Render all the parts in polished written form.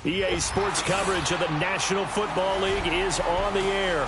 EA Sports coverage of the National Football League is on the air.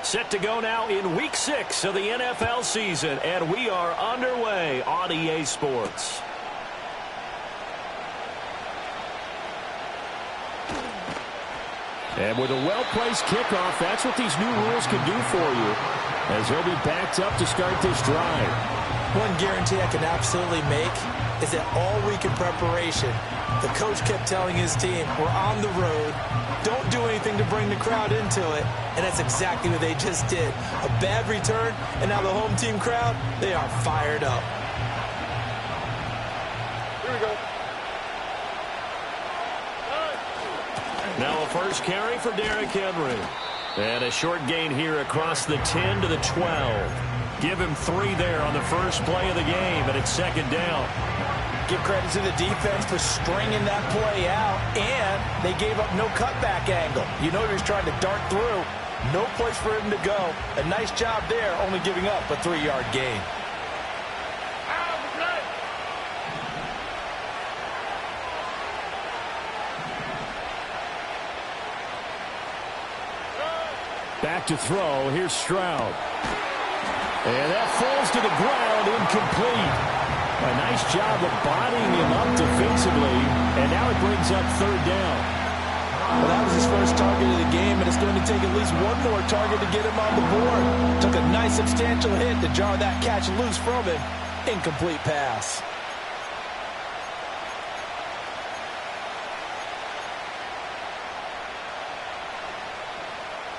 Set to go now in Week 6 of the NFL season, and we are underway on EA Sports. And with a well-placed kickoff, that's what these new rules can do for you, as he'll be backed up to start this drive. One guarantee I can absolutely make is that all week in preparation, the coach kept telling his team, we're on the road, don't do anything to bring the crowd into it, and that's exactly what they just did. A bad return, and now the home team crowd, they are fired up. Here we go. Now a first carry for Derrick Henry. And a short gain here across the 10 to the 12. Give him 3 there on the first play of the game, and it's second down. Give credit to the defense for stringing that play out, and they gave up no cutback angle. You know he was trying to dart through. No place for him to go. A nice job there, only giving up a 3-yard gain. Back to throw. Here's Stroud. And that falls to the ground, incomplete. A nice job of bodying him up defensively, and now it brings up third down. Well, that was his first target of the game, and it's going to take at least one more target to get him on the board. Took a nice substantial hit to jar that catch loose from him. Incomplete pass.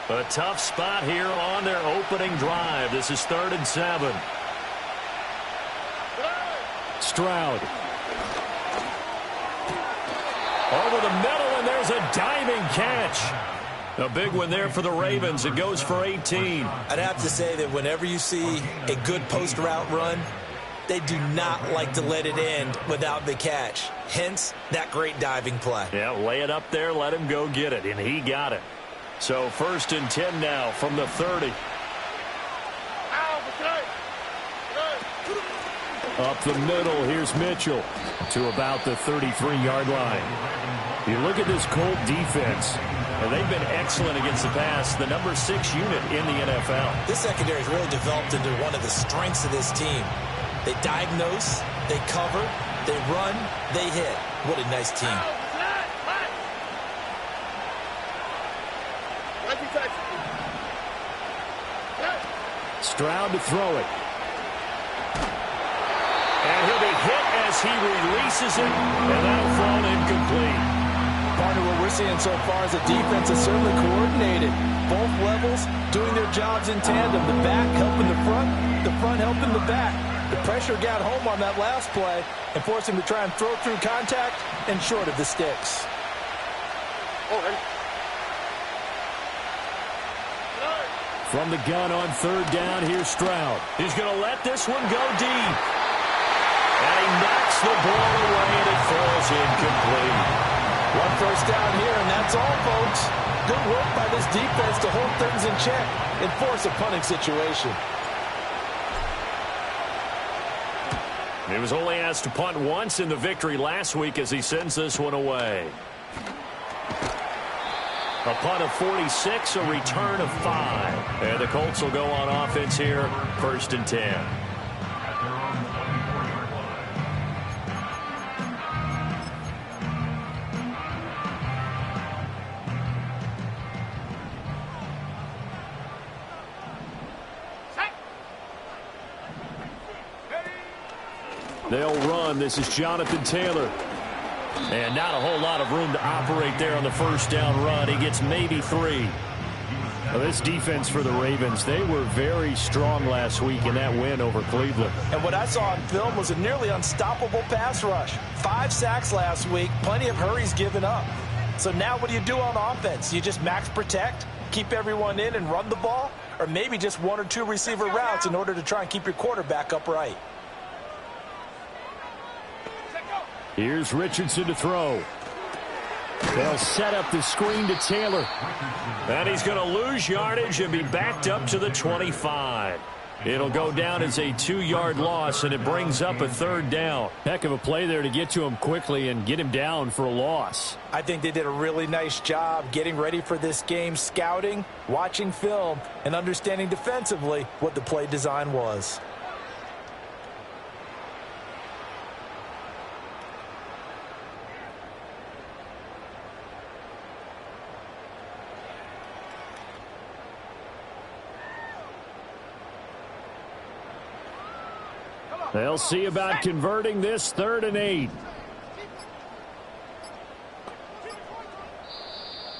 A tough spot here on their opening drive. This is 3rd and 7. Stroud. Over the middle, and there's a diving catch. A big one there for the Ravens. It goes for 18. I'd have to say that whenever you see a good post route run, they do not like to let it end without the catch. Hence, that great diving play. Yeah, lay it up there, let him go get it, and he got it. So 1st and 10 now from the 30. Up the middle, here's Mitchell to about the 33-yard line. You look at this Colt defense, and they've been excellent against the pass, the number 6 unit in the NFL. This secondary has really developed into one of the strengths of this team. They diagnose, they cover, they run, they hit. What a nice team. Stroud to throw it. And he'll be hit as he releases it, and that'll fall incomplete. Partner, what we're seeing so far is the defense is certainly coordinated. Both levels doing their jobs in tandem. The back helping the front helping the back. The pressure got home on that last play and forced him to try and throw through contact and short of the sticks. From the gun on 3rd down, here's Stroud. He's going to let this one go deep. And he knocks the ball away, and it falls incomplete. One first down here, and that's all, folks. Good work by this defense to hold things in check and force a punting situation. He was only asked to punt once in the victory last week as he sends this one away. A punt of 46, a return of 5. And the Colts will go on offense here, 1st and 10. They'll run. This is Jonathan Taylor. And not a whole lot of room to operate there on the first down run. He gets maybe 3. Well, this defense for the Ravens, they were very strong last week in that win over Cleveland. And what I saw on film was a nearly unstoppable pass rush. 5 sacks last week, plenty of hurries given up. So now what do you do on offense? You just max protect, Keep everyone in and run the ball, or maybe just one or two receiver routes in order to try and keep your quarterback upright. Here's Richardson to throw. They'll set up the screen to Taylor. And he's going to lose yardage and be backed up to the 25. It'll go down as a 2-yard loss, and it brings up a third down. Heck of a play there to get to him quickly and get him down for a loss. I think they did a really nice job getting ready for this game, scouting, watching film, and understanding defensively what the play design was. They'll see about converting this 3rd and 8.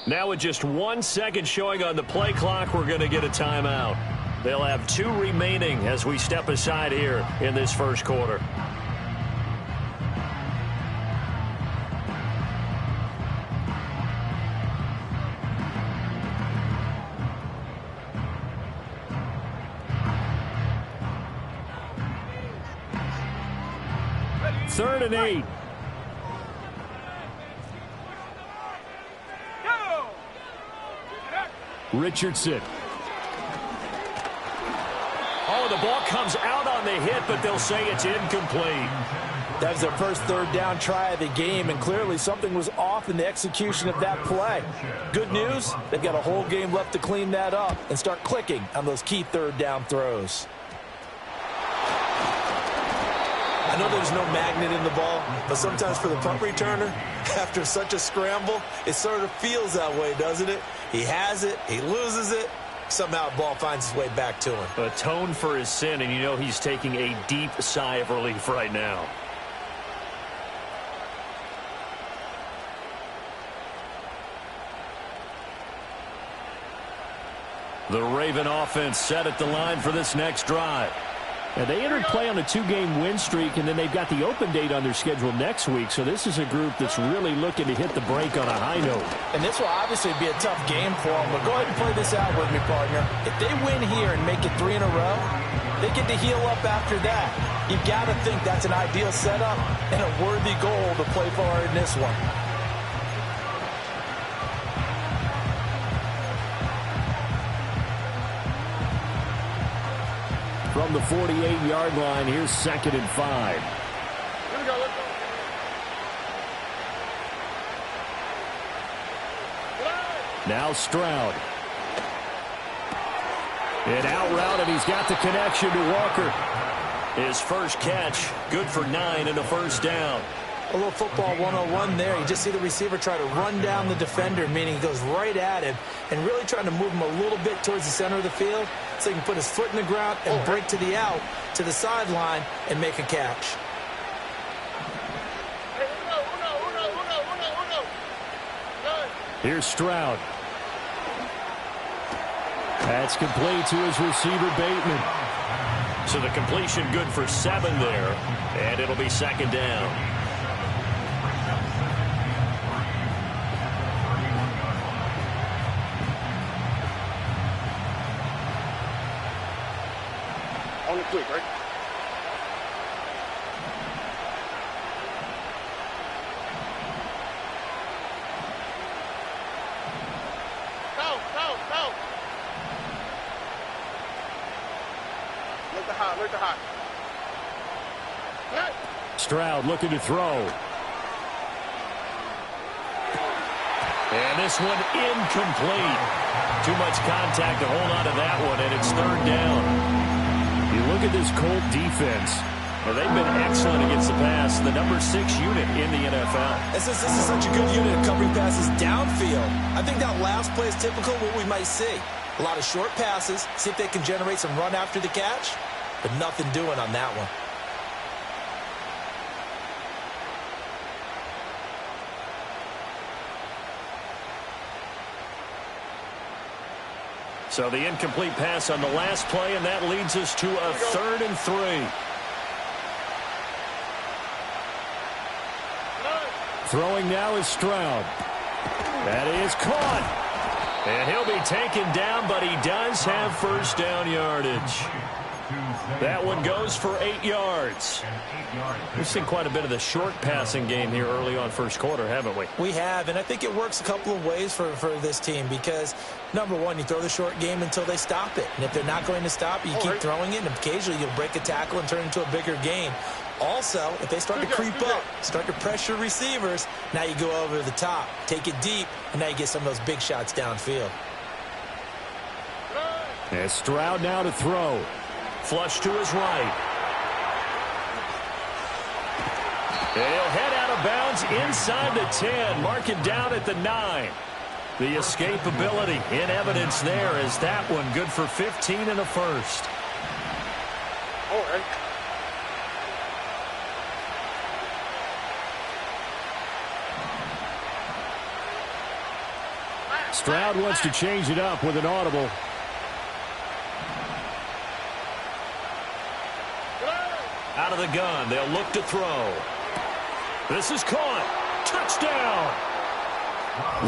Now with just 1 second showing on the play clock, we're going to get a timeout. They'll have 2 remaining as we step aside here in this first quarter. Third and 8. Richardson. Oh, the ball comes out on the hit, but they'll say it's incomplete. That was their first 3rd down try of the game, and clearly something was off in the execution of that play. Good news, they've got a whole game left to clean that up and start clicking on those key 3rd down throws. I know there's no magnet in the ball, but sometimes for the punt returner, after such a scramble, it sort of feels that way, doesn't it? He has it, he loses it, somehow the ball finds its way back to him. Atone for his sin, and you know he's taking a deep sigh of relief right now. The Raven offense set at the line for this next drive. And they entered play on a 2-game win streak, and then they've got the open date on their schedule next week. So this is a group that's really looking to hit the break on a high note. And this will obviously be a tough game for them. But go ahead and play this out with me, partner. If they win here and make it 3 in a row, they get to heal up after that. You've got to think that's an ideal setup and a worthy goal to play for in this one. From the 48-yard line, here's 2nd and 5. Here we go, let's go. Now Stroud. An out route, and he's got the connection to Walker. His first catch, good for 9 and a first down. A little football 101 there. You just see the receiver try to run down the defender, meaning he goes right at him and really trying to move him a little bit towards the center of the field so he can put his foot in the ground and break to the out, to the sideline, and make a catch. Here's Stroud. That's complete to his receiver, Bateman. So the completion good for 7 there, and it'll be 2nd down. On the quick, right? Go. Look the hot. Stroud looking to throw. And this one incomplete. Too much contact to hold on to that one, and it's 3rd down. You look at this Colt defense. Well, they've been excellent against the pass, the number 6 unit in the NFL. This is such a good unit of covering passes downfield. I think that last play is typical of what we might see. A lot of short passes, see if they can generate some run after the catch, but nothing doing on that one. So the incomplete pass on the last play, and that leads us to a 3rd and 3. Throwing now is Stroud. That is caught. And he'll be taken down, but he does have first down yardage. That one goes for 8 yards. We've seen quite a bit of the short passing game here early on first quarter, haven't we? We have, and I think it works a couple of ways for this team because, number one, you throw the short game until they stop it. And if they're not going to stop it, you keep throwing it, and occasionally you'll break a tackle and turn it into a bigger gain. Also, if they start to creep up, start to pressure receivers, now you go over the top, take it deep, and now you get some of those big shots downfield. And Stroud now to throw. Flush to his right. And he'll head out of bounds inside the 10. Mark it down at the 9. The escapability in evidence there as that one good for 15 and a first. All right. Stroud wants to change it up with an audible. Out of the gun, they'll look to throw. This is caught. Touchdown!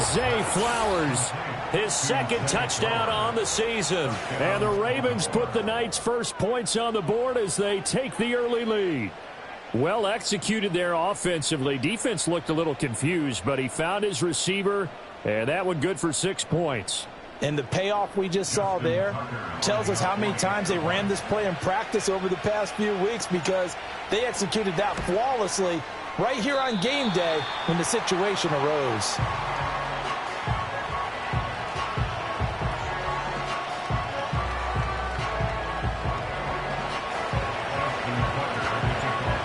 Zay Flowers, his second touchdown on the season. And the Ravens put the Knights' first points on the board as they take the early lead. Well executed there offensively. Defense looked a little confused, but he found his receiver, and that one good for 6 points. And the payoff we just saw there tells us how many times they ran this play in practice over the past few weeks because they executed that flawlessly right here on game day when the situation arose.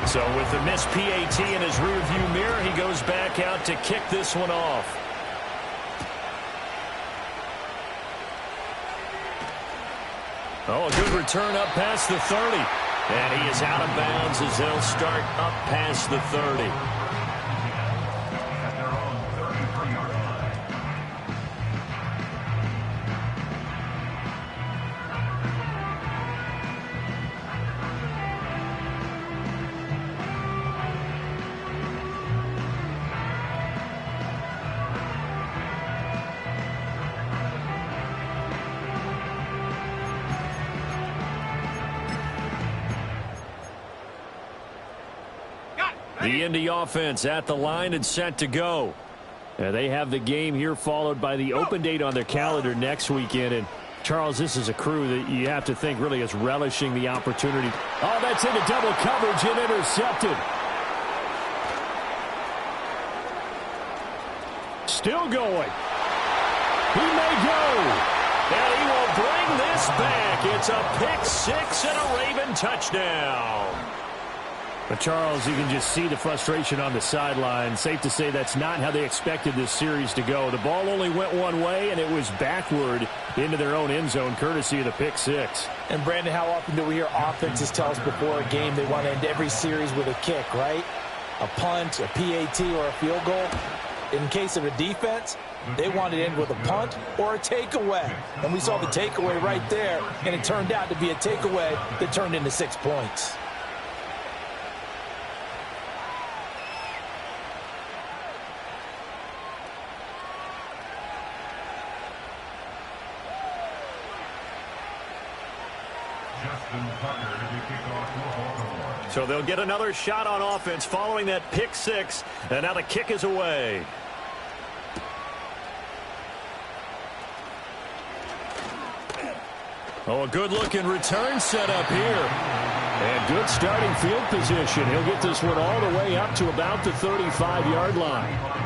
So with the missed PAT in his rearview mirror, he goes back out to kick this one off. Oh, a good return up past the 30. And he is out of bounds as they'll start up past the 30. The Indy offense at the line and set to go. They have the game here followed by the open date on their calendar next weekend. And, Charles, this is a crew that you have to think really is relishing the opportunity. Oh, that's into double coverage and intercepted. Still going. He may go. And he will bring this back. It's a pick six and a Raven touchdown. But, Charles, you can just see the frustration on the sideline. Safe to say that's not how they expected this series to go. The ball only went one way, and it was backward into their own end zone, courtesy of the pick six. And, Brandon, how often do we hear offenses tell us before a game they want to end every series with a kick, right? A punt, a PAT, or a field goal. In case of a defense, they want to end with a punt or a takeaway. And we saw the takeaway right there, and it turned out to be a takeaway that turned into 6 points. So they'll get another shot on offense following that pick six, and now the kick is away. Oh, a good-looking return set up here. And good starting field position. He'll get this one all the way up to about the 35-yard line.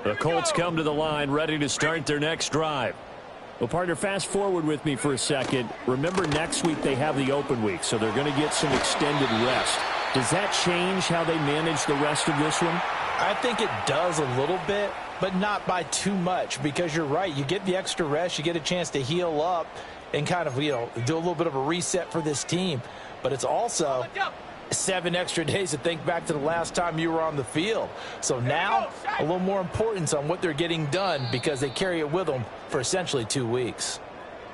The Colts come to the line ready to start their next drive. Well, partner, fast forward with me for a second. Remember, next week they have the open week, so they're going to get some extended rest. Does that change how they manage the rest of this one? I think it does a little bit, but not by too much, because you're right. You get the extra rest. You get a chance to heal up and kind of, do a little bit of a reset for this team. But it's also 7 extra days to think back to the last time you were on the field. So now a little more importance on what they're getting done, because they carry it with them for essentially 2 weeks.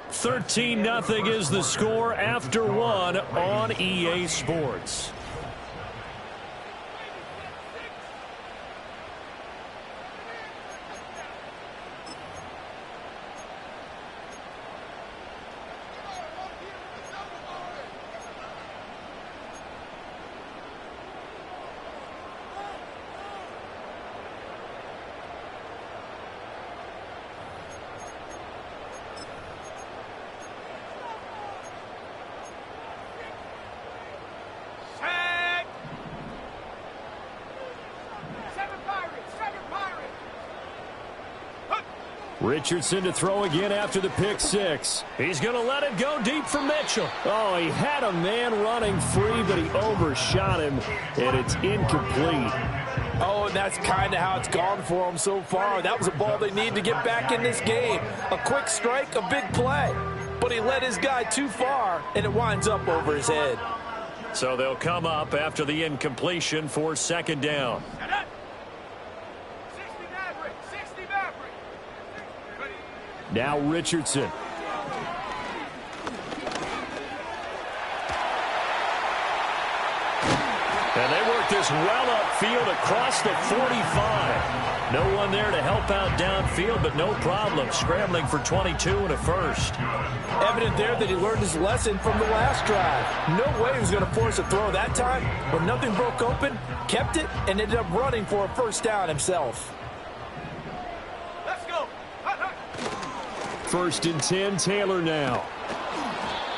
13-0 is the score after 1 on EA Sports. Richardson to throw again after the pick six. He's going to let it go deep for Mitchell. Oh, he had a man running free, but he overshot him, and it's incomplete. Oh, and that's kind of how it's gone for him so far. That was a ball they need to get back in this game. A quick strike, a big play. But he led his guy too far, and it winds up over his head. So they'll come up after the incompletion for second down. Now Richardson. And they work this well upfield across the 45. No one there to help out downfield, but no problem. Scrambling for 22 and a first. Evident there that he learned his lesson from the last drive. No way he was going to force a throw that time. When nothing broke open, kept it, and ended up running for a first down himself. First and 10, Taylor now.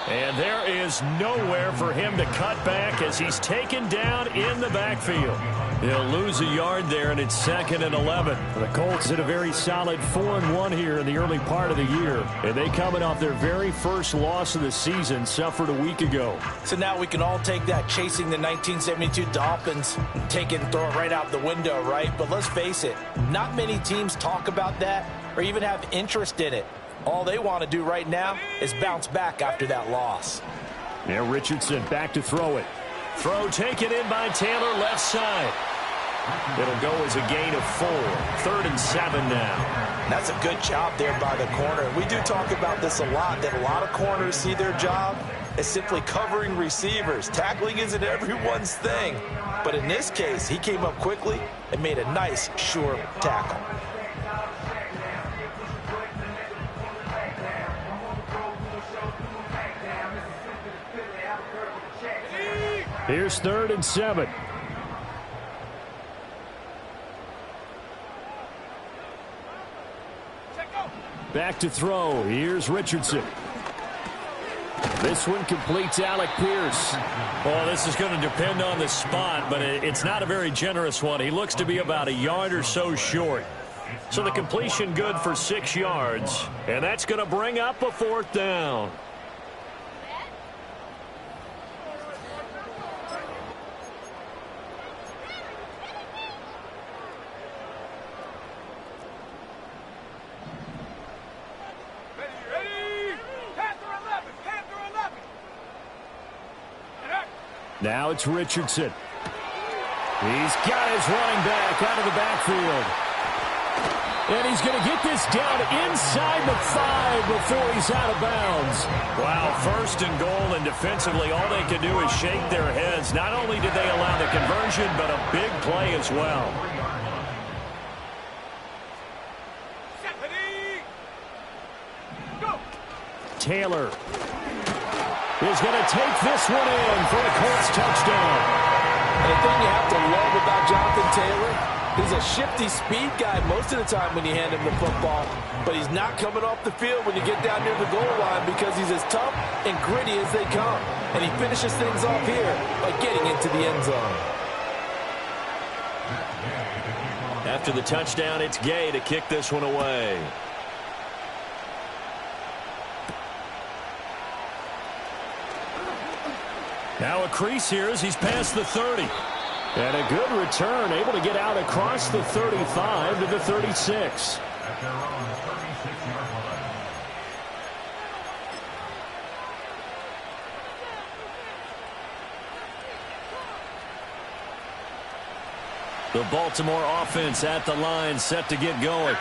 And there is nowhere for him to cut back as he's taken down in the backfield. He'll lose a yard there, and it's 2nd and 11. The Colts had a very solid 4-1 here in the early part of the year. And they coming off their very first loss of the season, suffered a week ago. So now we can all take that chasing the 1972 Dolphins, take it and throw it right out the window, right? But let's face it, not many teams talk about that or even have interest in it. All they want to do right now is bounce back after that loss. Now Richardson back to throw it. Throw taken in by Taylor, left side. It'll go as a gain of 4. 3rd and 7 now. That's a good job there by the corner. We do talk about this a lot, that a lot of corners see their job as simply covering receivers. Tackling isn't everyone's thing. But in this case, he came up quickly and made a nice, sure tackle. Here's 3rd and 7. Back to throw. Here's Richardson. This one completes Alec Pierce. Well, this is going to depend on the spot, but it's not a very generous one. He looks to be about a yard or so short. So the completion good for 6 yards, and that's going to bring up a 4th down. Now it's Richardson. He's got his running back out of the backfield. And he's going to get this down inside the 5 before he's out of bounds. Wow, 1st and goal, and defensively all they can do is shake their heads. Not only did they allow the conversion, but a big play as well. Taylor is going to take this one in for a Colts touchdown. And the thing you have to love about Jonathan Taylor, he's a shifty speed guy most of the time when you hand him the football. But he's not coming off the field when you get down near the goal line because he's as tough and gritty as they come. And he finishes things off here by getting into the end zone. After the touchdown, it's Gay to kick this one away. Now a crease here as he's past the 30. And a good return, able to get out across the 35 to the 36. The Baltimore offense at the line, set to get going.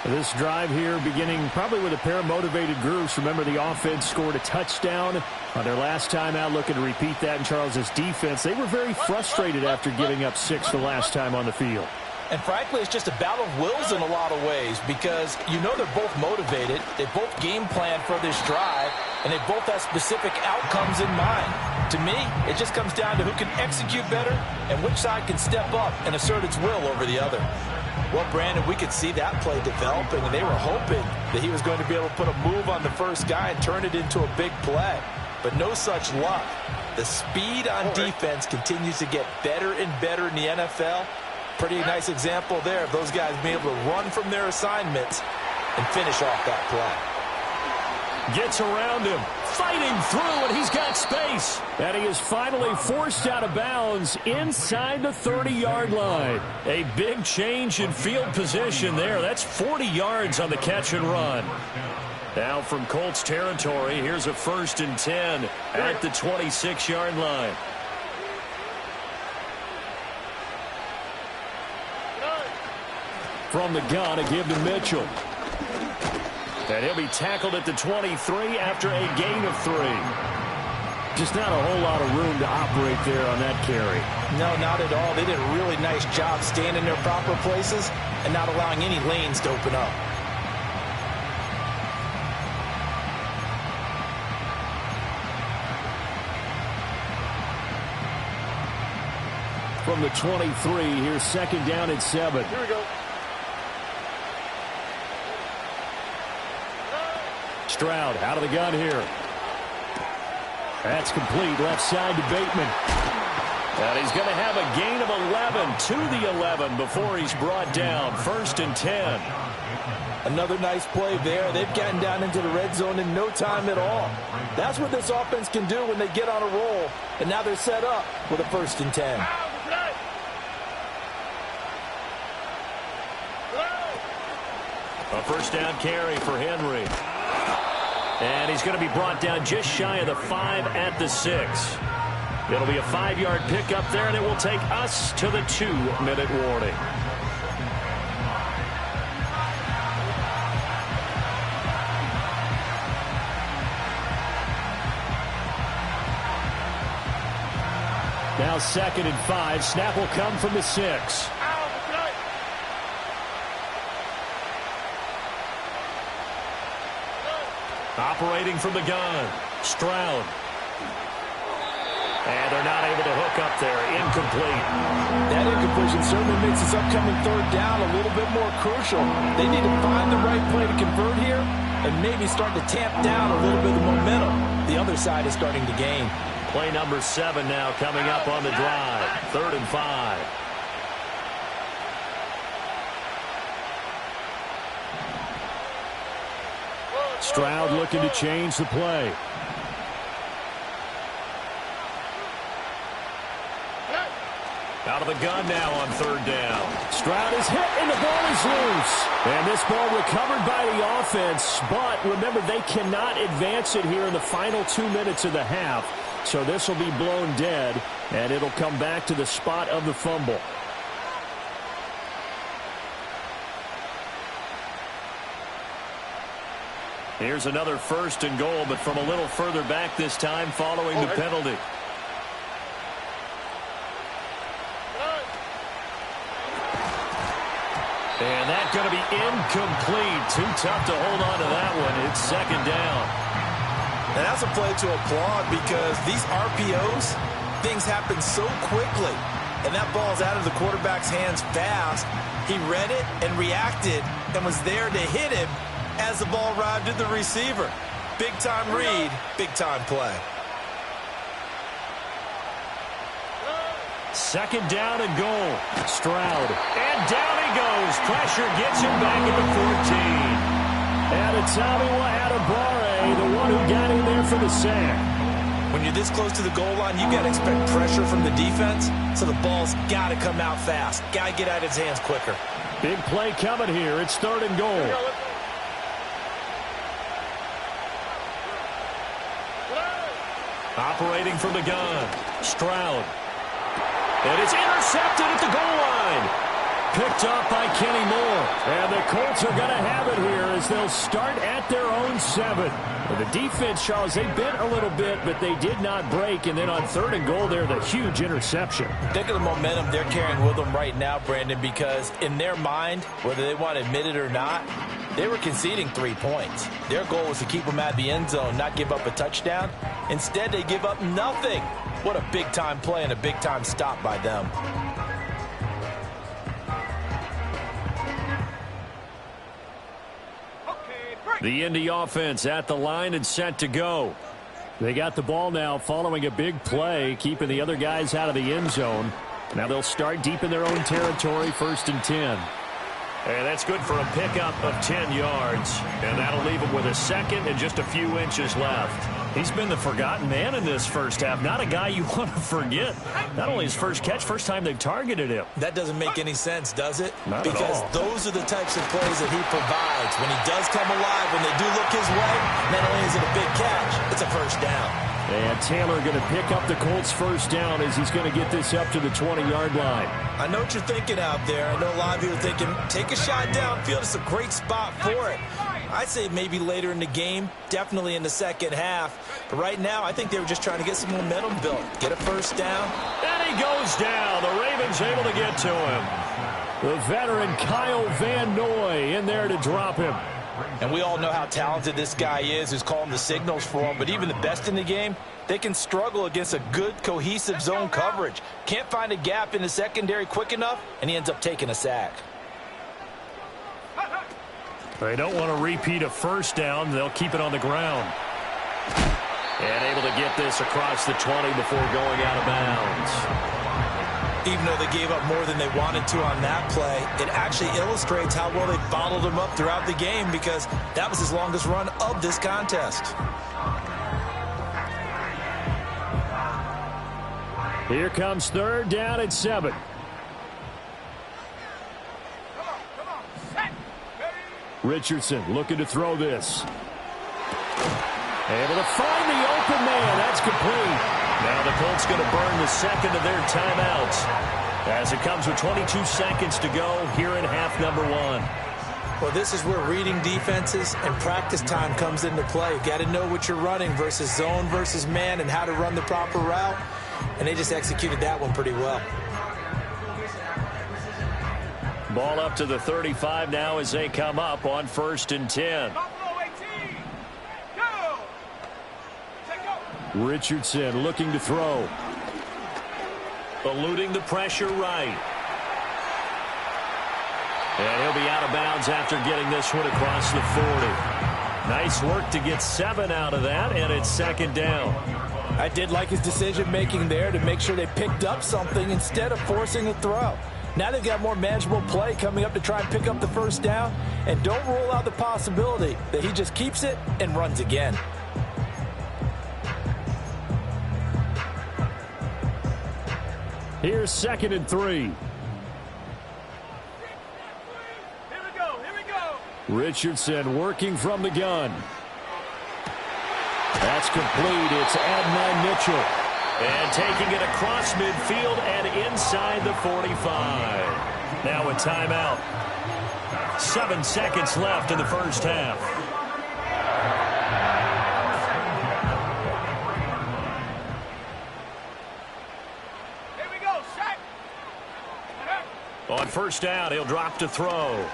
This drive here beginning probably with a pair of motivated groups. Remember, the offense scored a touchdown on their last time out, looking to repeat that in Charles' defense. They were very frustrated after giving up 6 the last time on the field. And frankly, it's just a battle of wills in a lot of ways because you know they're both motivated. They both game plan for this drive, and they both have specific outcomes in mind. To me, it just comes down to who can execute better and which side can step up and assert its will over the other. Well, Brandon, we could see that play developing, and they were hoping that he was going to be able to put a move on the first guy and turn it into a big play. But no such luck. The speed on defense continues to get better and better in the NFL. Pretty nice example there of those guys being able to run from their assignments and finish off that play. Gets around him, fighting through, and he's got space. And he is finally forced out of bounds inside the 30-yard line. A big change in field position there. That's 40 yards on the catch and run. Now from Colts territory, here's a 1st and 10 at the 26-yard line. From the gun, a give to Mitchell. And he'll be tackled at the 23 after a gain of 3. Just not a whole lot of room to operate there on that carry. No, not at all. They did a really nice job staying in their proper places and not allowing any lanes to open up. From the 23, here's 2nd down and 7. Here we go. Stroud out of the gun here. That's complete. Left side to Bateman. And he's going to have a gain of 11 to the 11 before he's brought down. 1st and 10. Another nice play there. They've gotten down into the red zone in no time at all. That's what this offense can do when they get on a roll. And now they're set up with a 1st and 10. A 1st down carry for Henry. And he's going to be brought down just shy of the 5 at the 6. It'll be a 5-yard pickup there, and it will take us to the 2-minute warning. Now 2nd and 5. Snap will come from the 6. Operating from the gun, Stroud. And they're not able to hook up there. Incomplete. That incompletion certainly makes this upcoming 3rd down a little bit more crucial. They need to find the right play to convert here and maybe start to tamp down a little bit of momentum. The other side is starting to gain. Play number 7 now coming up on the drive. 3rd and 5. Stroud looking to change the play. Out of the gun now on 3rd down. Stroud is hit and the ball is loose. And this ball recovered by the offense. But remember, they cannot advance it here in the final 2 minutes of the half. So this will be blown dead, and it'll come back to the spot of the fumble. Here's another 1st and goal, but from a little further back this time following the penalty. And that's going to be incomplete. Too tough to hold on to that one. It's 2nd down. And that's a play to applaud because these RPOs, things happen so quickly. And that ball's out of the quarterback's hands fast. He read it and reacted and was there to hit him as the ball arrived at the receiver. Big-time read, big-time play. 2nd down and goal. Stroud. And down he goes. Pressure gets him back at the 14. And it's Adebawore, the one who got in there for the sack. When you're this close to the goal line, you got to expect pressure from the defense, so the ball's got to come out fast. Got to get out of his hands quicker. Big play coming here. It's 3rd and goal. Operating from the gun. Stroud. And it's intercepted at the goal line. Picked up by Kenny Moore. And the Colts are going to have it here as they'll start at their own 7. And the defense, Charles, they bent a little bit, but they did not break. And then on 3rd and goal there, the huge interception. Think of the momentum they're carrying with them right now, Brandon, because in their mind, whether they want to admit it or not, they were conceding 3 points. Their goal was to keep them out of the end zone, not give up a touchdown. Instead, they give up nothing. What a big-time play and a big-time stop by them. The Indy offense at the line and set to go. They got the ball now following a big play, keeping the other guys out of the end zone. Now they'll start deep in their own territory, 1st and 10. And that's good for a pickup of 10 yards. And that'll leave him with a 2nd and just a few inches left. He's been the forgotten man in this first half. Not a guy you want to forget. Not only his first catch, first time they've targeted him. That doesn't make any sense, does it? Not because at all. Those are the types of plays that he provides. When he does come alive, when they do look his way, not only is it a big catch, it's a first down. And Taylor going to pick up the Colts' first down as he's going to get this up to the 20-yard line. I know what you're thinking out there. I know a lot of you are thinking, take a shot downfield. It's a great spot for it. I'd say maybe later in the game, definitely in the second half. But right now, I think they were just trying to get some momentum built. Get a first down. And he goes down. The Ravens able to get to him. The veteran Kyle Van Noy in there to drop him. And we all know how talented this guy is who's calling the signals for him. But even the best in the game, they can struggle against a good, cohesive zone coverage. Can't find a gap in the secondary quick enough, and he ends up taking a sack. They don't want to repeat a first down. They'll keep it on the ground. And able to get this across the 20 before going out of bounds. Even though they gave up more than they wanted to on that play, it actually illustrates how well they bottled him up throughout the game because that was his longest run of this contest. Here comes 3rd down and 7. Richardson looking to throw this. Able to find the open man. That's complete. Now the Colts going to burn the 2nd of their timeouts as it comes with 22 seconds to go here in half number 1. Well, this is where reading defenses and practice time comes into play. You got to know what you're running versus zone versus man and how to run the proper route. And they just executed that one pretty well. Ball up to the 35 now as they come up on 1st and 10. Richardson looking to throw. Eluding the pressure right. And he'll be out of bounds after getting this one across the 40. Nice work to get 7 out of that, and it's 2nd down. I did like his decision-making there to make sure they picked up something instead of forcing a throw. Now they've got more manageable play coming up to try and pick up the first down, and don't rule out the possibility that he just keeps it and runs again. Here's 2nd and 3. Here we go. Richardson working from the gun. That's complete. It's Adonai Mitchell. And taking it across midfield and inside the 45. Now a timeout. 7 seconds left in the first half. On first down, he'll drop to throw.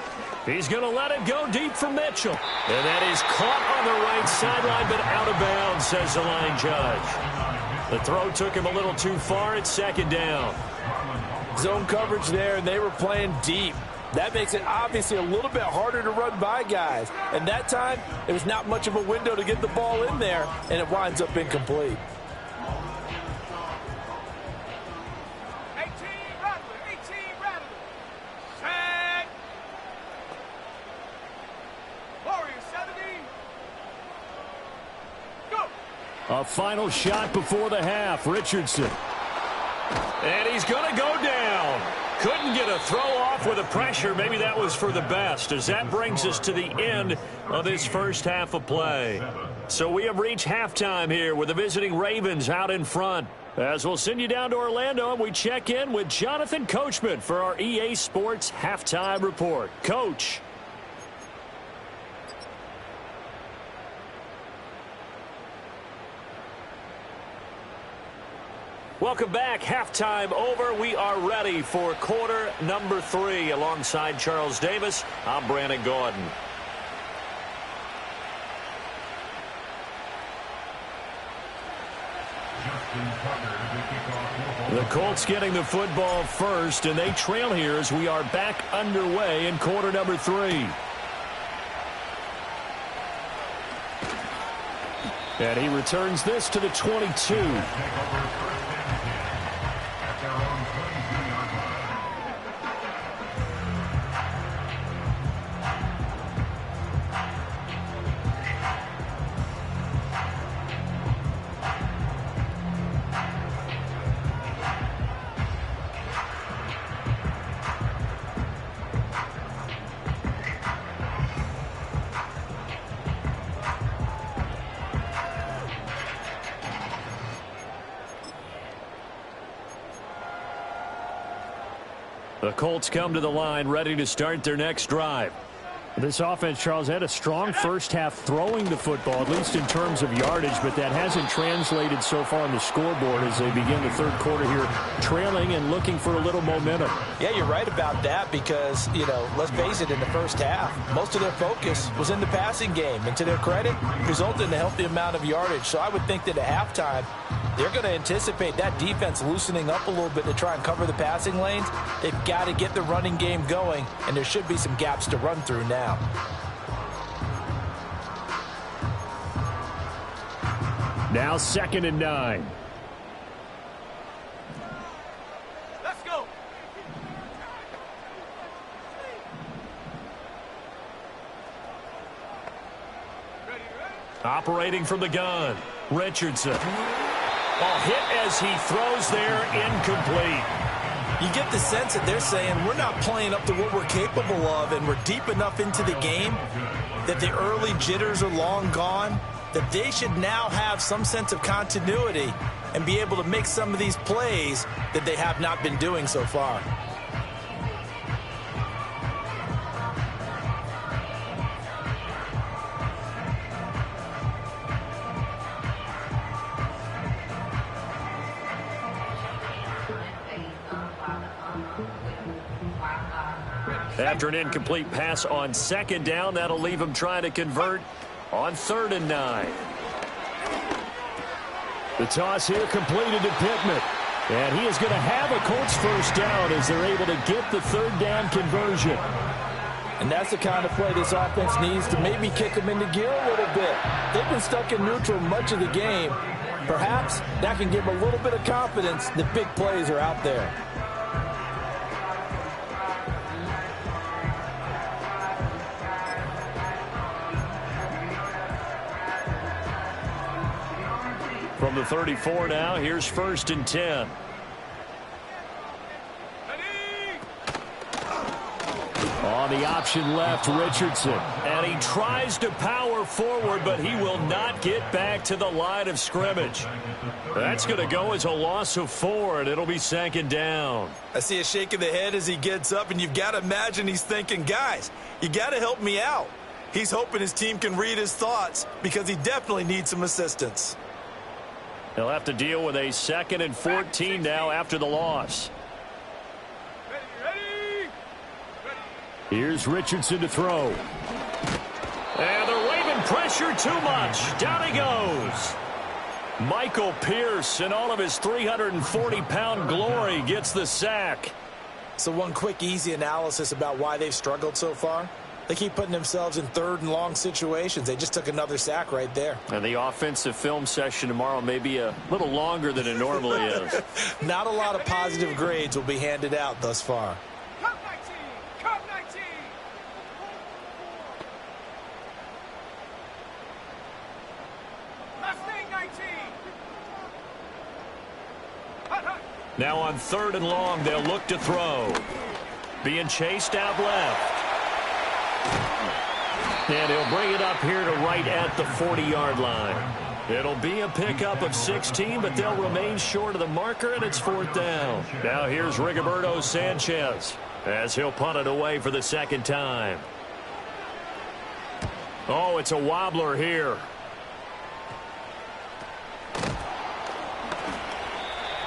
He's going to let it go deep for Mitchell. And that is caught on the right sideline, but out of bounds, says the line judge. The throw took him a little too far. It's 2nd down. Zone coverage there, and they were playing deep. That makes it obviously a little bit harder to run by guys. And that time, there was not much of a window to get the ball in there, and it winds up incomplete. A final shot before the half. Richardson. And he's going to go down. Couldn't get a throw off with the pressure. Maybe that was for the best, as that brings us to the end of this first half of play. So we have reached halftime here with the visiting Ravens out in front. As we'll send you down to Orlando, and we check in with Jonathan Coachman for our EA Sports Halftime Report. Coach. Welcome back. Halftime over. We are ready for quarter number 3. Alongside Charles Davis, I'm Brandon Gaudin. The Colts getting the football first, and they trail here as we are back underway in quarter number 3. And he returns this to the 22. The Colts come to the line ready to start their next drive. This offense, Charles, had a strong first half throwing the football, at least in terms of yardage, but that hasn't translated so far on the scoreboard as they begin the third quarter here, trailing and looking for a little momentum. Yeah, you're right about that because, let's face it, in the first half, most of their focus was in the passing game. And to their credit, resulted in a healthy amount of yardage. So I would think that at halftime, they're going to anticipate that defense loosening up a little bit to try and cover the passing lanes. They've got to get the running game going, and there should be some gaps to run through now. Now 2nd and 9. Let's go. Ready. Operating from the gun, Richardson. Ball hit as he throws there, incomplete. You get the sense that they're saying we're not playing up to what we're capable of, and we're deep enough into the game that the early jitters are long gone, that they should now have some sense of continuity and be able to make some of these plays that they have not been doing so far. After an incomplete pass on 2nd down, that'll leave him trying to convert on 3rd and 9. The toss here completed to Pittman. And he is going to have a Colts first down as they're able to get the 3rd down conversion. And that's the kind of play this offense needs to maybe kick them into gear a little bit. They've been stuck in neutral much of the game. Perhaps that can give them a little bit of confidence that big plays are out there. From the 34 now, here's 1st and 10. On the option left, Richardson. And he tries to power forward, but he will not get back to the line of scrimmage. That's going to go as a loss of 4, and it'll be 2nd down. I see a shake of the head as he gets up, and you've got to imagine he's thinking, guys, you got to help me out. He's hoping his team can read his thoughts because he definitely needs some assistance. He'll have to deal with a 2nd and 14 now after the loss. Ready. Here's Richardson to throw. And they're waving pressure too much. Down he goes. Michael Pierce, in all of his 340-pound glory, gets the sack. So one quick, easy analysis about why they've struggled so far. They keep putting themselves in 3rd and long situations. They just took another sack right there. And the offensive film session tomorrow may be a little longer than it normally is. Not a lot of positive grades will be handed out thus far. Cut 19. Cut 19. Mustang 19. Now on 3rd and long, they'll look to throw. Being chased out left. And he'll bring it up here to right at the 40-yard line. It'll be a pickup of 16, but they'll remain short of the marker, and it's 4th down. Now here's Rigoberto Sanchez as he'll punt it away for the 2nd time. Oh, it's a wobbler here.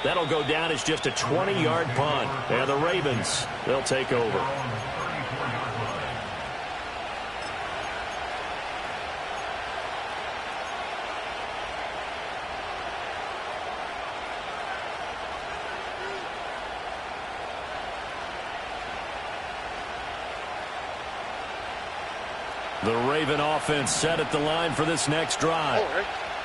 That'll go down as just a 20-yard punt. And the Ravens, they'll take over. The Raven offense set at the line for this next drive.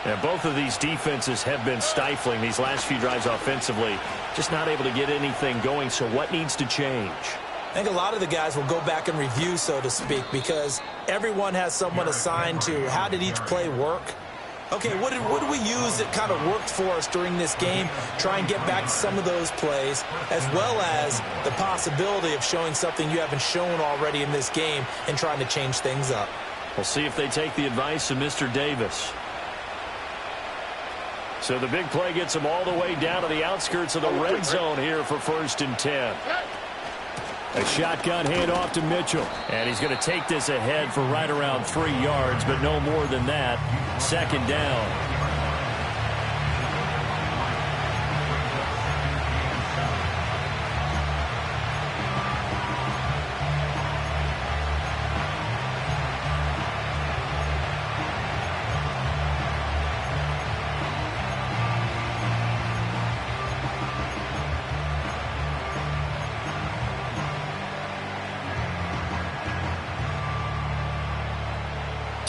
And both of these defenses have been stifling these last few drives offensively. Just not able to get anything going, so what needs to change? I think a lot of the guys will go back and review, so to speak, because everyone has someone assigned to how did each play work. Okay, what did we use that kind of worked for us during this game? Try and get back to some of those plays, as well as the possibility of showing something you haven't shown already in this game and trying to change things up. We'll see if they take the advice of Mr. Davis. So the big play gets them all the way down to the outskirts of the red zone here for 1st and 10. A shotgun handoff to Mitchell. And he's going to take this ahead for right around 3 yards, but no more than that. 2nd down.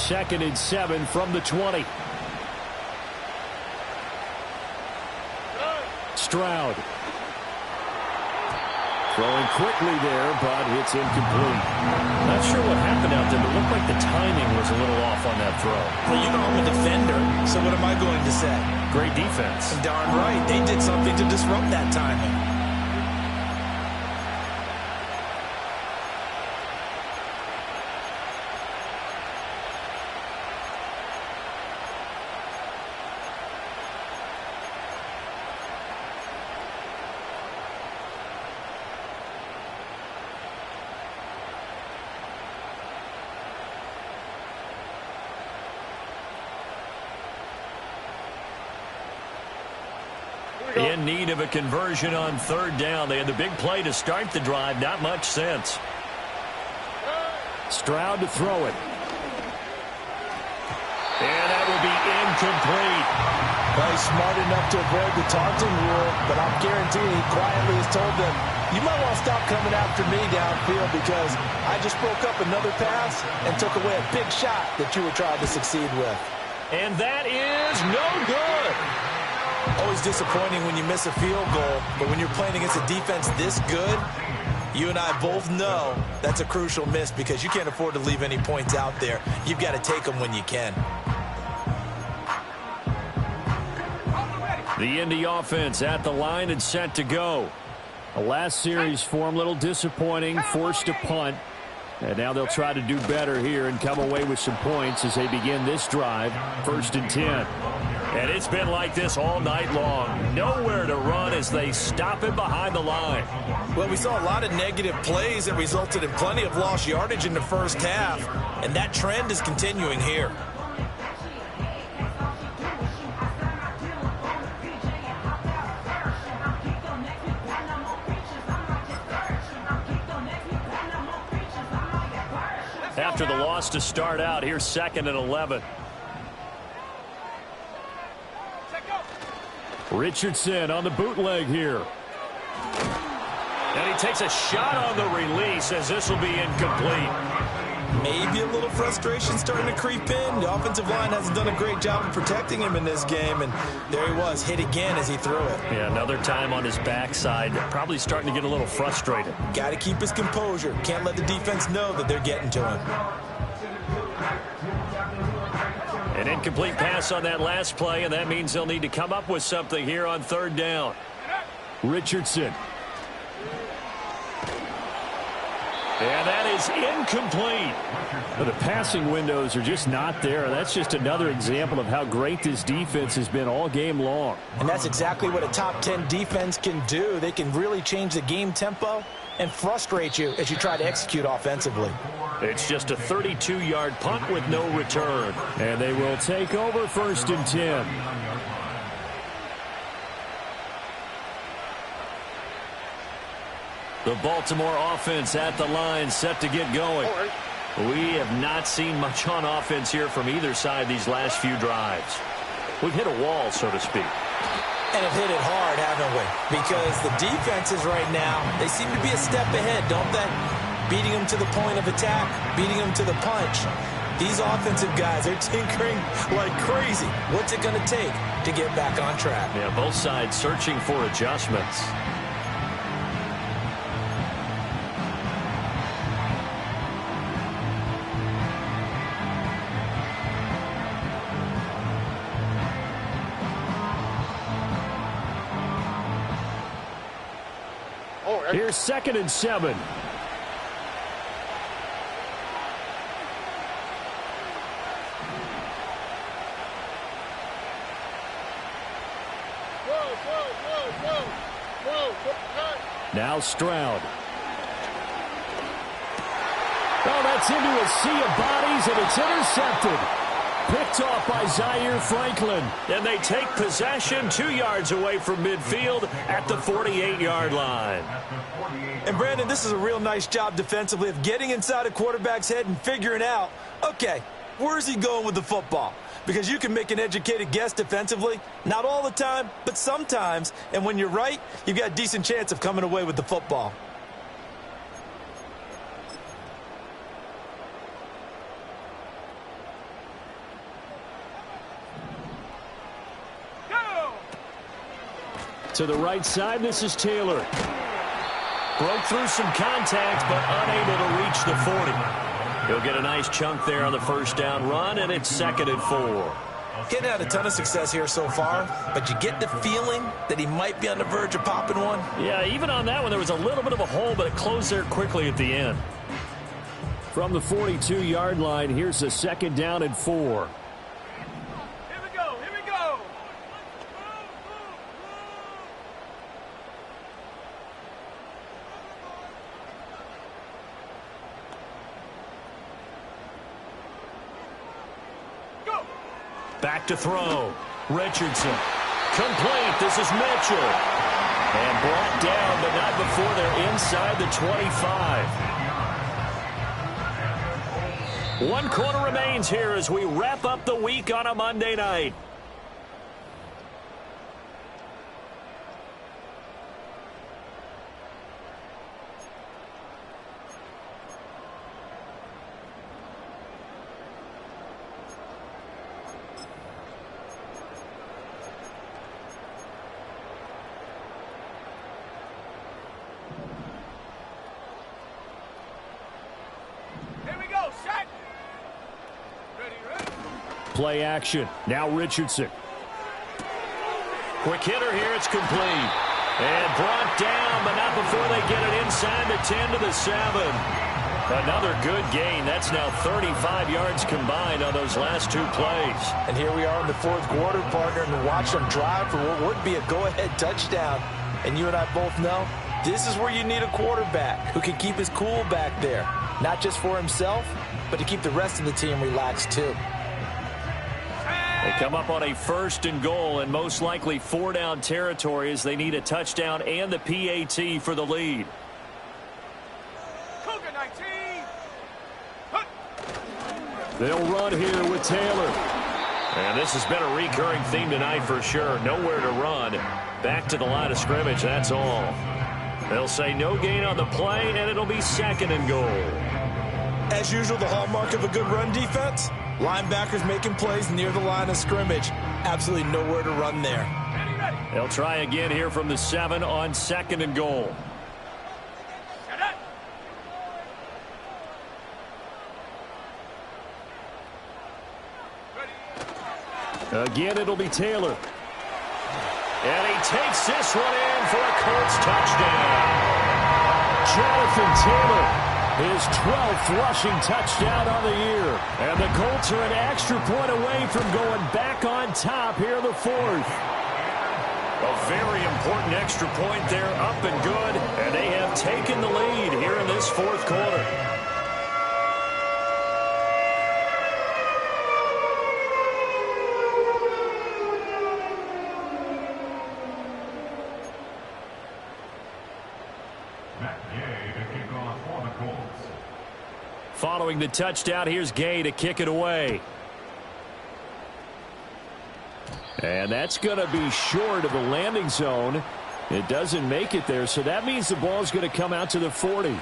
Second and 7 from the 20. Stroud. Throwing quickly there, but it's incomplete. Not sure what happened out there, but it looked like the timing was a little off on that throw. Well, you know I'm a defender, so what am I going to say? Great defense. Darn right. They did something to disrupt that timing. In need of a conversion on 3rd down. They had the big play to start the drive. Not much sense. Stroud to throw it. And that will be incomplete. Well, he's smart enough to avoid the taunting rule, but I'm guaranteeing he quietly has told them, you might want to stop coming after me downfield because I just broke up another pass and took away a big shot that you were trying to succeed with. And that is no good. Always disappointing when you miss a field goal, but when you're playing against a defense this good, you and I both know that's a crucial miss because you can't afford to leave any points out there. You've got to take them when you can. The Indy offense at the line and set to go. The last series for them, a little disappointing, forced to punt. And now they'll try to do better here and come away with some points as they begin this drive. 1st and 10. And it's been like this all night long. Nowhere to run as they stop it behind the line. Well, we saw a lot of negative plays that resulted in plenty of lost yardage in the first half. And that trend is continuing here. After the loss to start out, here's 2nd and 11. Richardson on the bootleg here. And he takes a shot on the release as this will be incomplete. Maybe a little frustration starting to creep in. The offensive line hasn't done a great job of protecting him in this game, and there he was, hit again as he threw it. Yeah, another time on his backside. Probably starting to get a little frustrated. Got to keep his composure. Can't let the defense know that they're getting to him. An incomplete pass on that last play, and that means they'll need to come up with something here on 3rd down. Richardson. And that is incomplete. Well, the passing windows are just not there. That's just another example of how great this defense has been all game long. And that's exactly what a top 10 defense can do. They can really change the game tempo and frustrate you as you try to execute offensively. It's just a 32-yard punt with no return. And they will take over 1st and 10. The Baltimore offense at the line, set to get going. We have not seen much on offense here from either side these last few drives. We've hit a wall, so to speak. And have hit it hard, haven't we? Because the defenses right now, they seem to be a step ahead, don't they? Beating them to the point of attack, beating them to the punch. These offensive guys are tinkering like crazy. What's it going to take to get back on track? Yeah, both sides searching for adjustments. Here's 2nd and 7. Now Stroud. Oh, that's into a sea of bodies, and it's intercepted. Picked off by Zaire Franklin. And they take possession 2 yards away from midfield at the 48-yard line. And, Brandon, this is a real nice job defensively of getting inside a quarterback's head and figuring out, okay, where's he going with the football? Because you can make an educated guess defensively, not all the time, but sometimes. And when you're right, you've got a decent chance of coming away with the football. To the right side, this is Taylor. Broke through some contact, but unable to reach the 40. He'll get a nice chunk there on the 1st down run, and it's 2nd and 4. Getting had a ton of success here so far, but you get the feeling that he might be on the verge of popping one. Yeah, even on that one, there was a little bit of a hole, but it closed there quickly at the end. From the 42-yard line, here's the 2nd down and 4. Here we go. Here we go. Go. Back to throw. Richardson. Complete. This is Mitchell. And brought down, but not before they're inside the 25. 1 quarter remains here as we wrap up the week on a Monday night. Play action. Now Richardson. Quick hitter here. It's complete. And brought down, but not before they get it inside the 10 to the 7. Another good gain. That's now 35 yards combined on those last 2 plays. And here we are in the 4th quarter, partner, and watch them drive for what would be a go-ahead touchdown. And you and I both know this is where you need a quarterback who can keep his cool back there. Not just for himself, but to keep the rest of the team relaxed too. They come up on a 1st and goal and most likely 4-down territory as they need a touchdown and the PAT for the lead. Cougar 19. They'll run here with Taylor. And this has been a recurring theme tonight for sure. Nowhere to run. Back to the line of scrimmage, that's all. They'll say no gain on the play, and it'll be 2nd and goal. As usual, the hallmark of a good run defense, linebackers making plays near the line of scrimmage. Absolutely nowhere to run there. They'll try again here from the 7 on 2nd and goal. Again, it'll be Taylor. And he takes this one in for a Colts touchdown. Jonathan Taylor, his 12th rushing touchdown on the year. And the Colts are an extra point away from going back on top here in the fourth. A very important extra point there, up and good. And they have taken the lead here in this fourth quarter. Following the touchdown, here's Gay to kick it away. And that's going to be short of the landing zone. It doesn't make it there, so that means the ball's going to come out to the 40.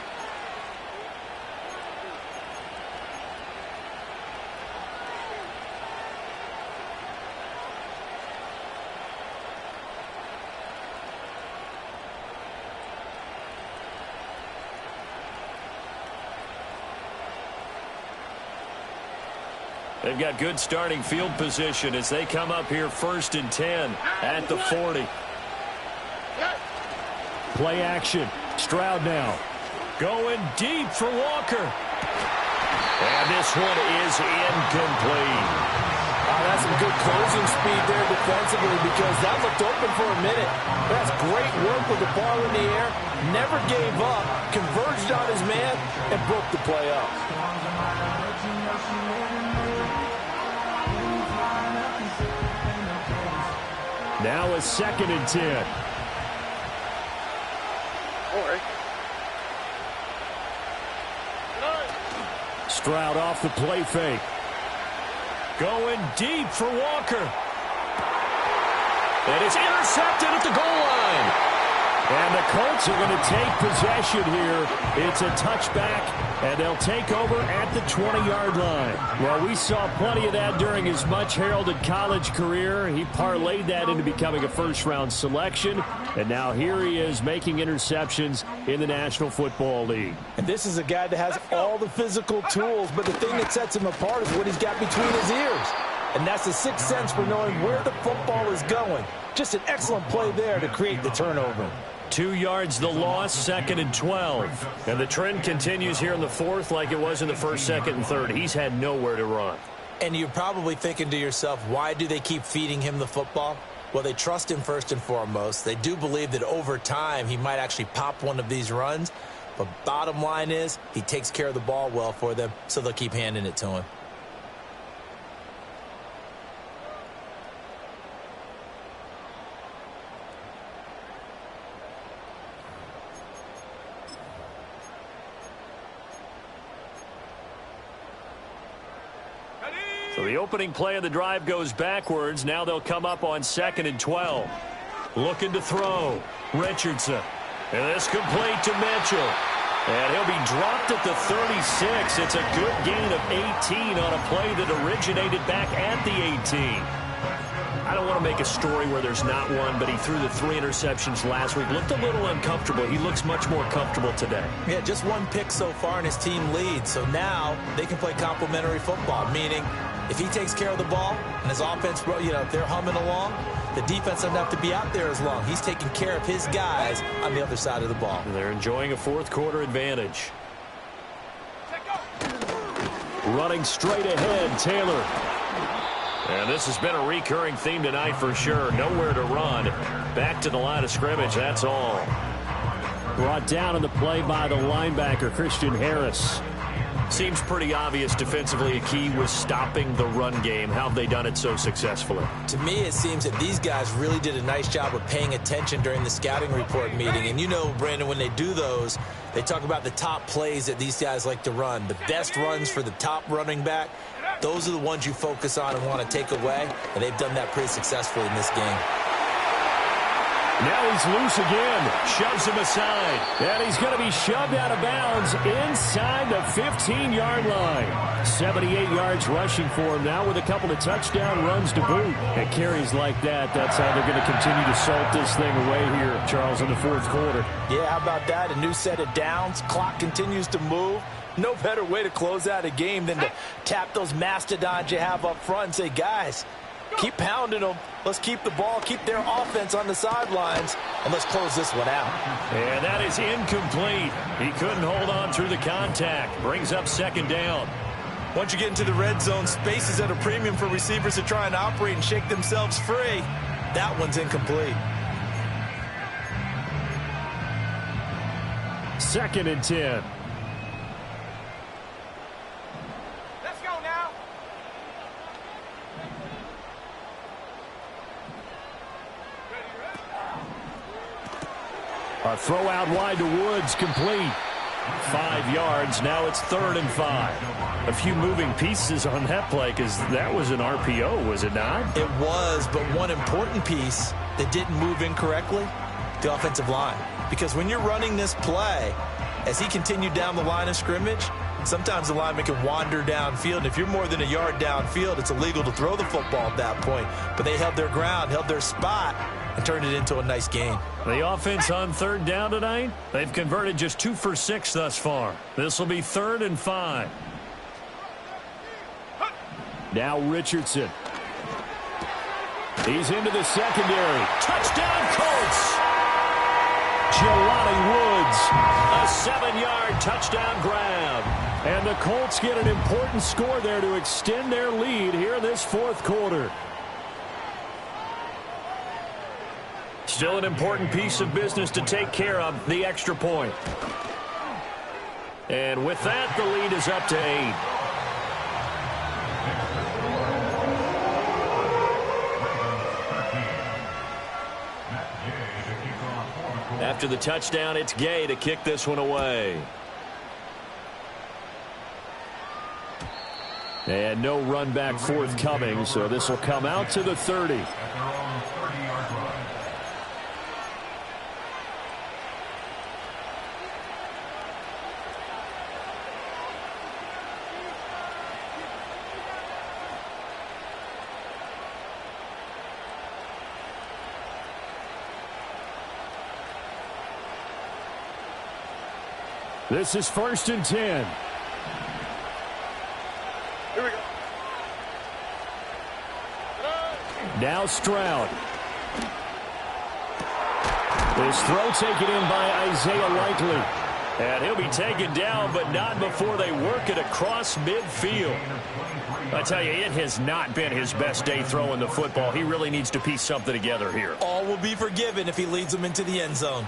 They've got good starting field position as they come up here 1st and 10 at the 40. Play action. Stroud now. Going deep for Walker. And this one is incomplete. That's some good closing speed there defensively because that looked open for a minute. That's great work with the ball in the air. Never gave up. Converged on his man and broke the play up. Now a 2nd and 10. Stroud off the play fake. Going deep for Walker. And it's intercepted at the goal line. And the Colts are going to take possession here. It's a touchback, and they'll take over at the 20-yard line. Well, we saw plenty of that during his much-heralded college career. He parlayed that into becoming a first-round selection, and now here he is making interceptions in the National Football League. And this is a guy that has all the physical tools, but the thing that sets him apart is what he's got between his ears. And that's the sixth sense for knowing where the football is going. Just an excellent play there to create the turnover. 2 yards the loss, 2nd and 12. And the trend continues here in the fourth like it was in the first, 2nd, and 3rd. He's had nowhere to run. And you're probably thinking to yourself, why do they keep feeding him the football? Well, they trust him first and foremost. They do believe that over time he might actually pop one of these runs. But bottom line is he takes care of the ball well for them, so they'll keep handing it to him. So the opening play of the drive goes backwards. Now they'll come up on 2nd and 12. Looking to throw. Richardson. And this complete to Mitchell. And he'll be dropped at the 36. It's a good gain of 18 on a play that originated back at the 18. I don't want to make a story where there's not one, but he threw the 3 interceptions last week. Looked a little uncomfortable. He looks much more comfortable today. Yeah, just one pick so far and his team leads. So now they can play complementary football, meaning if he takes care of the ball and his offense, if they're humming along, the defense doesn't have to be out there as long. He's taking care of his guys on the other side of the ball. They're enjoying a fourth quarter advantage. Running straight ahead, Taylor. And this has been a recurring theme tonight for sure. Nowhere to run. Back to the line of scrimmage, that's all. Brought down on the play by the linebacker, Christian Harris. Seems pretty obvious defensively a key was stopping the run game. How have they done it so successfully? To me, it seems that these guys really did a nice job of paying attention during the scouting report meeting. And you know, Brandon, when they do those, they talk about the top plays that these guys like to run. The best runs for the top running back, those are the ones you focus on and want to take away. And they've done that pretty successfully in this game. Now he's loose again. Shoves him aside. And he's going to be shoved out of bounds inside the 15-yard line. 78 yards rushing for him now with a couple of touchdown runs to boot. And carries like that, that's how they're going to continue to salt this thing away here, Charles, in the fourth quarter. Yeah, how about that? A new set of downs. Clock continues to move. No better way to close out a game than to tap those mastodons you have up front and say, guys, Keep pounding them. Let's keep the ball, keep their offense on the sidelines, and let's close this one out. And that is incomplete. He couldn't hold on through the contact. Brings up second down. Once you get into the red zone, space is at a premium for receivers to try and operate and shake themselves free. That one's incomplete. 2nd and 10. Let's go now. A throw out wide to Woods, complete. 5 yards. Now it's 3rd and 5. A few moving pieces on that play because that was an RPO, was it not? It was, but one important piece that didn't move incorrectly, the offensive line. Because when you're running this play, as he continued down the line of scrimmage, sometimes the lineman can wander downfield. And if you're more than a yard downfield, it's illegal to throw the football at that point. But they held their ground, held their spot, and turned it into a nice gain. The offense on 3rd down tonight, they've converted just 2 for 6 thus far. This will be 3rd and 5. Now Richardson. He's into the secondary. Touchdown Colts! Jelani Woods, a 7-yard touchdown grab. And the Colts get an important score there to extend their lead here in this 4th quarter. Still an important piece of business to take care of, the extra point. And with that, the lead is up to 8. After the touchdown, it's Gay to kick this one away. And no run back forthcoming, so this will come out to the 30. This is 1st and 10. Here we go. Now Stroud. This throw taken in by Isaiah Likely. And he'll be taken down, but not before they work it across midfield. I tell you, it has not been his best day throwing the football. He really needs to piece something together here. All will be forgiven if he leads them into the end zone.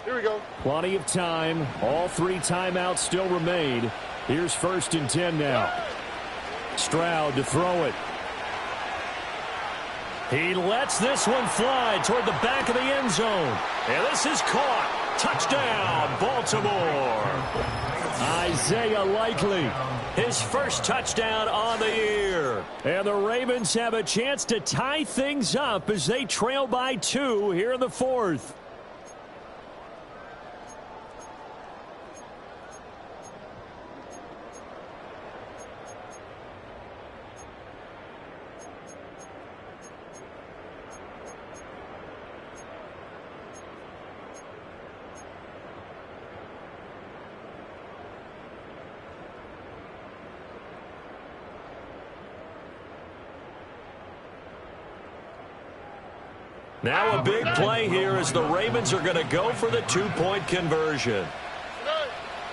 Here we go. Plenty of time. All 3 timeouts still remain. Here's 1st and 10 now. Stroud to throw it. He lets this one fly toward the back of the end zone. And this is caught. Touchdown, Baltimore. Isaiah Likely, his first touchdown on the year. And the Ravens have a chance to tie things up as they trail by 2 here in the 4th. Now a big play here as the Ravens are going to go for the 2-point conversion.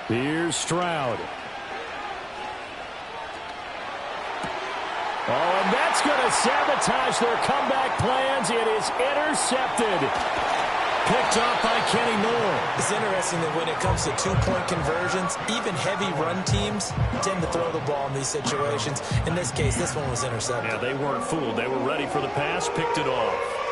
Here's Stroud. Oh, and that's going to sabotage their comeback plans. It is intercepted. Picked off by Kenny Moore. It's interesting that when it comes to 2-point conversions, even heavy run teams tend to throw the ball in these situations. In this case, this one was intercepted. Yeah, they weren't fooled. They were ready for the pass, picked it off.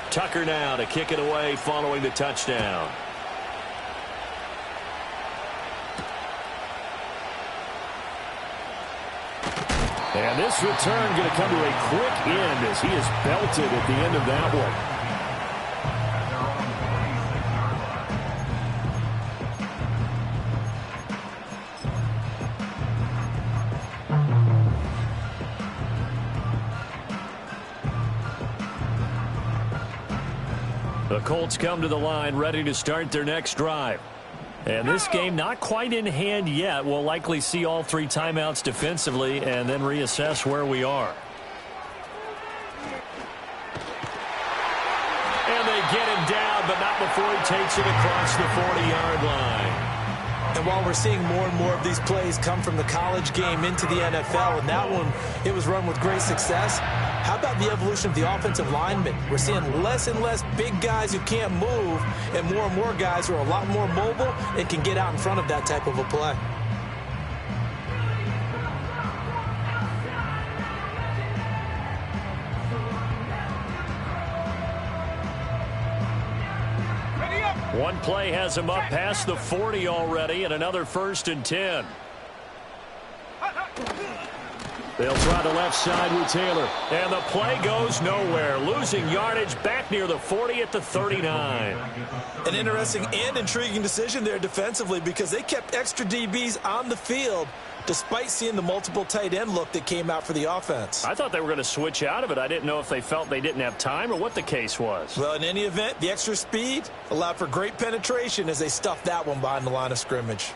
Tucker now to kick it away following the touchdown. And this return going to come to a quick end as he is belted at the end of that one. The Colts come to the line ready to start their next drive. And this game not quite in hand yet. We'll likely see all 3 timeouts defensively and then reassess where we are. And they get him down, but not before he takes it across the 40-yard line. And while we're seeing more and more of these plays come from the college game into the NFL, and that one, it was run with great success, how about the evolution of the offensive linemen? We're seeing less and less big guys who can't move and more guys who are a lot more mobile and can get out in front of that type of a play. One play has him up past the 40 already, and another 1st and 10. They'll try the left side with Taylor. And the play goes nowhere. Losing yardage back near the 40 at the 39. An interesting and intriguing decision there defensively because they kept extra DBs on the field despite seeing the multiple tight end look that came out for the offense. I thought they were going to switch out of it. I didn't know if they felt they didn't have time or what the case was. Well, in any event, the extra speed allowed for great penetration as they stuffed that one behind the line of scrimmage.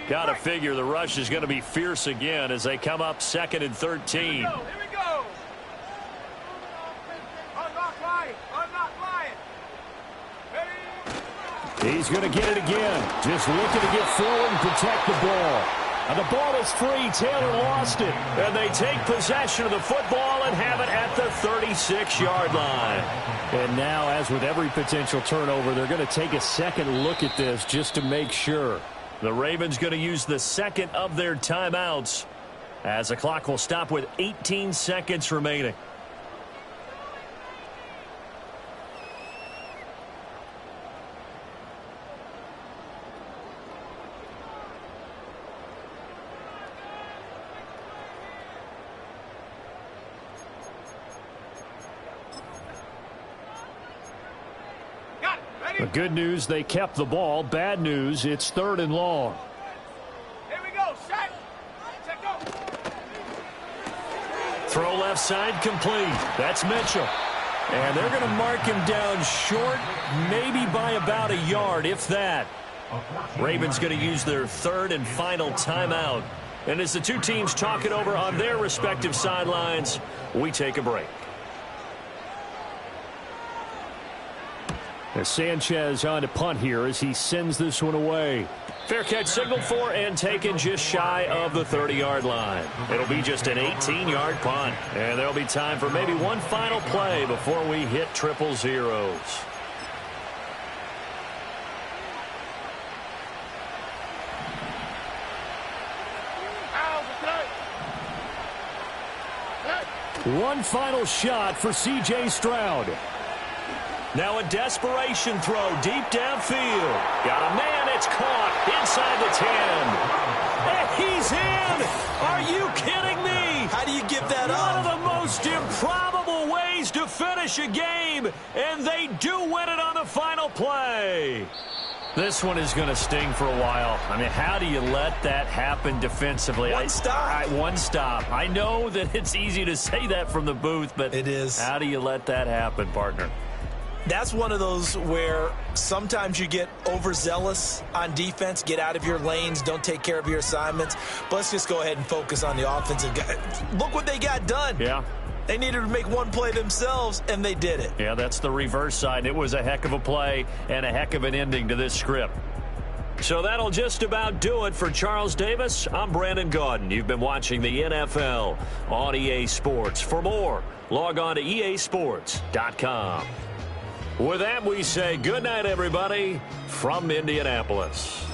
Got to figure the rush is going to be fierce again as they come up 2nd and 13. Here we go. Unlock line. Unlock line. He's going to get it again. Just looking to get forward and protect the ball. And the ball is free. Taylor lost it. And they take possession of the football and have it at the 36-yard line. And now, as with every potential turnover, they're going to take a second look at this just to make sure. The Ravens going to use the second of their timeouts as the clock will stop with 18 seconds remaining. The good news, they kept the ball. Bad news, it's 3rd and long. Here we go. Set. Set, go. Throw left side complete. That's Mitchell. And they're going to mark him down short, maybe by about a yard, if that. Ravens going to use their 3rd and final timeout. And as the two teams talk it over on their respective sidelines, we take a break. As Sanchez on to punt here as he sends this one away. Fair catch signaled for and taken just shy of the 30-yard line. It'll be just an 18-yard punt. And there'll be time for maybe one final play before we hit 000. One final shot for C.J. Stroud. Now a desperation throw deep downfield. Got a man, it's caught inside the 10. And he's in! Are you kidding me? How do you give that up? One of the most improbable ways to finish a game, and they do win it on the final play. This one is going to sting for a while. I mean, how do you let that happen defensively? One stop. One stop. I know that it's easy to say that from the booth, but it is. How do you let that happen, partner? That's one of those where sometimes you get overzealous on defense, get out of your lanes, don't take care of your assignments. But let's just go ahead and focus on the offensive guy. Look what they got done. Yeah. They needed to make one play themselves, and they did it. Yeah, that's the reverse side. It was a heck of a play and a heck of an ending to this script. So that'll just about do it for Charles Davis. I'm Brandon Gaudin. You've been watching the NFL on EA Sports. For more, log on to easports.com. With that, we say good night, everybody, from Indianapolis.